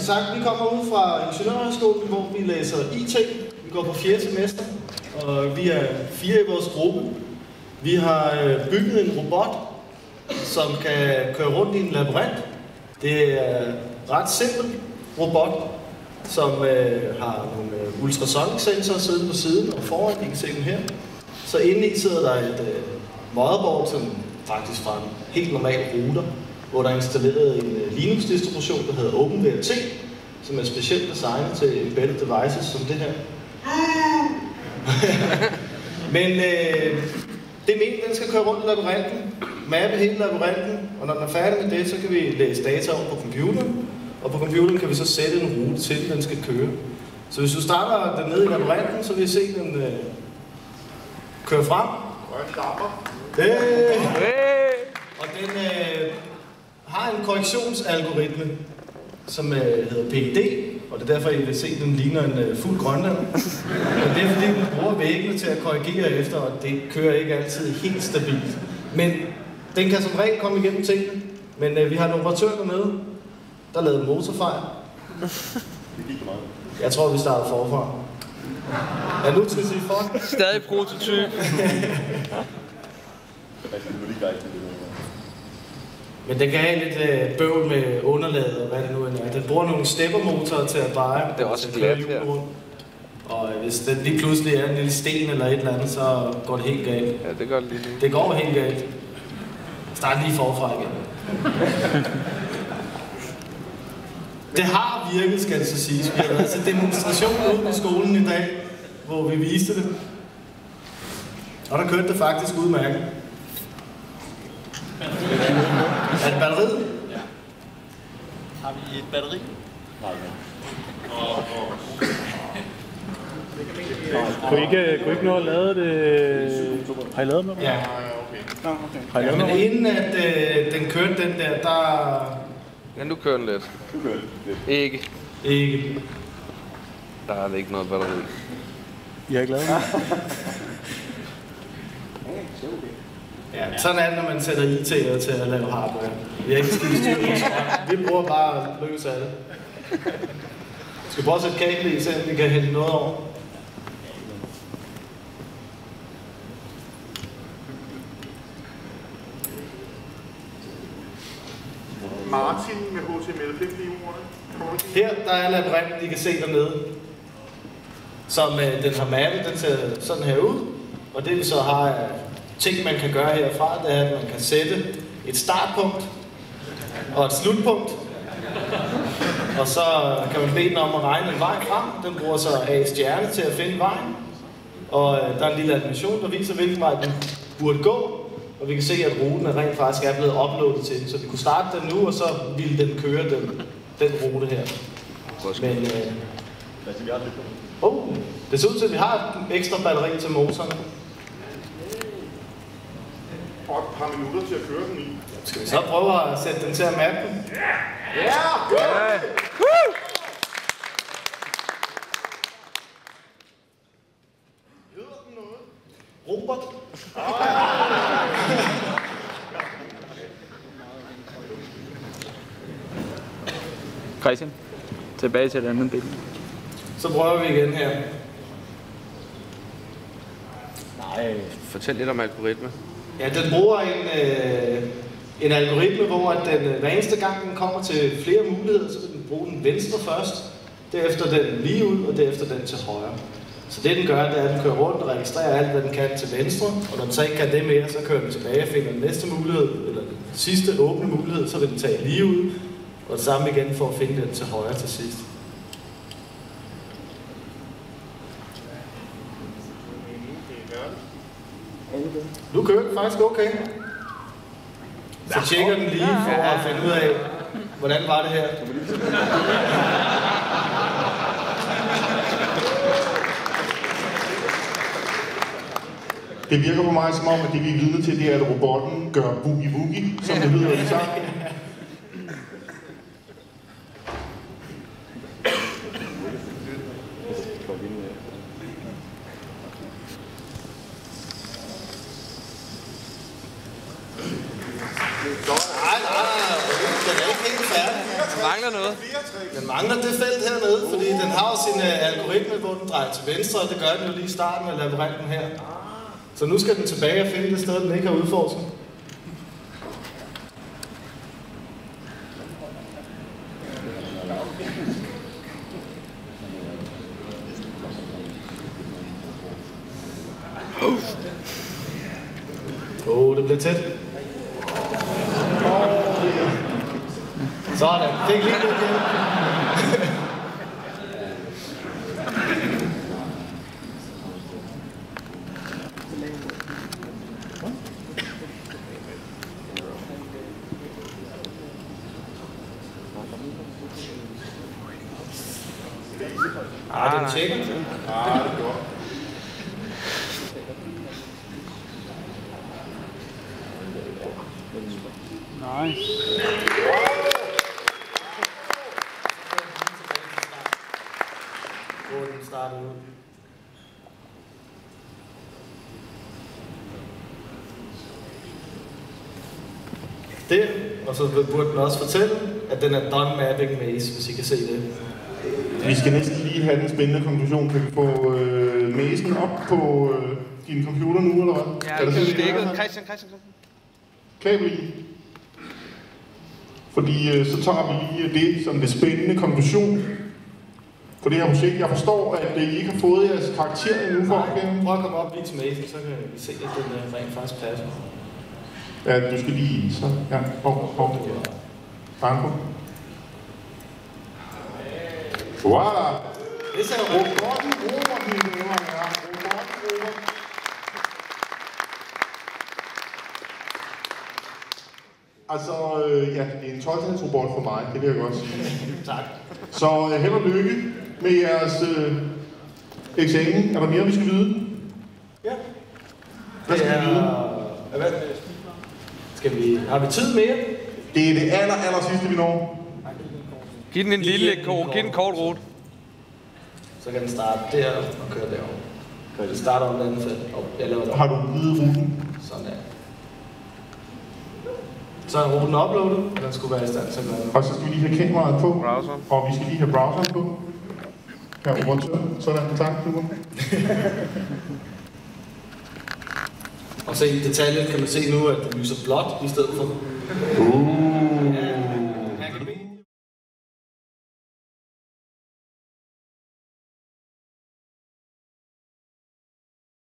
sagt, vi kommer ud fra Ingeniørhøjskolen, hvor vi læser IT. Vi går på 4. semester, og vi er 4 i vores gruppe. Vi har bygget en robot, som kan køre rundt i en labyrint. Det er en ret simpel robot, som har nogle ultrasonic sensorer siddende på siden og foran. I kan se dem her. Så inde i sidder der et motherboard, som faktisk fra en helt normal router, hvor der er installeret en Linux-distribution, der hedder OpenWrt, som er specielt designet til embedded devices som det her. Men det er meningen, den skal køre rundt i labyrinten, mappe hele labyrinten, og når den er færdig med det, så kan vi læse data over på computeren, og på computeren kan vi så sætte en rute til, den skal køre. Så hvis du starter den nede i labyrinten, så vil I se den køre frem. Og den har en korrektionsalgoritme, som hedder PID, og det er derfor, I vil se, at den ligner en fuld grønland. Og det er fordi, den bruger væggene til at korrigere efter, og det kører ikke altid helt stabilt. Men den kan som regel komme igennem tingene. Men vi har en operatør dernede, der lavede motorfejl. Jeg tror, vi starter forfra. Er nu til at sige fuck? Stadig prototyp. Men den kan have lidt bøvl med underlaget og hvad det nu er. Den bruger nogle steppermotorer til at dreje. Det er også glat her. Og hvis den lige pludselig er en lille sten eller et eller andet, så går det helt galt. Ja, det gør det lige. Det går helt galt. Start lige forfra igen. Det har virket, skal det så siges. Vi har været til demonstration ude på skolen i dag, hvor vi viste det. Og der kørte det faktisk udmærket. Er det batteriet? Ja. Har vi et batteri? Nej. Kunne I ikke nå at lade det? Har I lavet noget? Ja. Okay. Har I lavet Men noget? inden at den kørte den der, Ja, nu kører den lidt. Ikke. Ikke. Der er ikke noget batteri. I har ikke lavet noget? Ja, sådan er det, når man sætter IT'er til at lave hardware. Vi har ikke skide styr på det. Vi bruger bare løs af det. Vi skal prøve at sætte kabel i, så vi kan hælde noget over. Martin med HTML5-niveauerne. Her der er labyrinten, I kan se dernede. Som den har mappet, den ser sådan her ud. Og det vi så har ting, man kan gøre herfra, det er, at man kan sætte et startpunkt og et slutpunkt. Og så kan man bede den om at regne en vej frem. Den bruger så A-stjerne til at finde vejen. Og der er en lille animation, der viser, hvilken vej den burde gå. Og vi kan se, at ruten er rent faktisk er blevet uploadet til den. Så vi kunne starte den nu, og så ville den køre den rute her. Men det ser ud til, at vi har et ekstra batteri til motoren. Og et par minutter til at køre den i. Skal vi så prøve at sætte den til at mappe den? Ja! Hedder den noget? Robert? Christian, tilbage til et andet billede. Så prøver vi igen her. Nej. Fortæl lidt om algoritme. Ja, den bruger en algoritme, hvor den, hver eneste gang den kommer til flere muligheder, så vil den bruge den venstre først, derefter den lige ud, og derefter den til højre. Så det den gør, det er, at den kører rundt og registrerer alt, hvad den kan til venstre, og når den så ikke kan det mere, så kører den tilbage og finder den næste mulighed, eller den sidste åbne mulighed, så vil den tage lige ud, og det samme igen for at finde den til højre til sidst. Nu kører den faktisk okay. Så tjekker den lige for at finde ud af, hvordan var det her. Det virker på mig som om, at det vi er vidne til, det er, at robotten gør boogie-woogie, som det lyder i sang. Nej, den er ikke helt færdig. mangler noget. Den mangler det felt hernede, fordi den har jo sin algoritme, hvor den drejer til venstre, og det gør den jo lige i starten af labyrinten her. Så nu skal den tilbage og finde det sted, den ikke har udforsket. Det bliver tæt. Sådan, fik lige lidt igen. Den tjekker. Det er godt. Nice. Hvor den startede ud. Det, og så burde den også fortælle, at den er done mapping maze, hvis I kan se det. Vi skal næsten lige have den spændende konklusion. Kan vi få mazen op på din computer nu, eller hvad? Ja, det er stikket. Christian. Kabel i. Fordi så tager vi lige det som det spændende konklusion på det her projekt. Jeg forstår, at I ikke har fået jeres karakter endnu for opgaven. Prøv at komme op lige til mazen, så kan vi se, at den rent faktisk passer. Ja, du skal lige så. Ja, Banko. Voilà! Det ser jo robotten råber, mine damer og herrer. Robotten råber. Altså, ja, det er en 12-talsrobot for mig, det vil jeg godt sige. Tak. Så held og lykke med jeres eksamen. Er der mere, vi skal vide? Ja. Hvad skal vi vide? Har vi tid mere? Det er det aller sidste, vi når. Giv den en giv den kort rute. Så kan den starte der og køre derovre. Det starter om den anden felt. Har du givet ruten? Sådan der. Så er ruten uploadet, og den skulle være i stand til at gøre det. Og så skal vi lige have kameraet på. Browser. Og vi skal lige have browseren på. Her operatør. Sådan, tak, super. Og så i detaljen kan man se nu, at det lyser blåt i stedet for.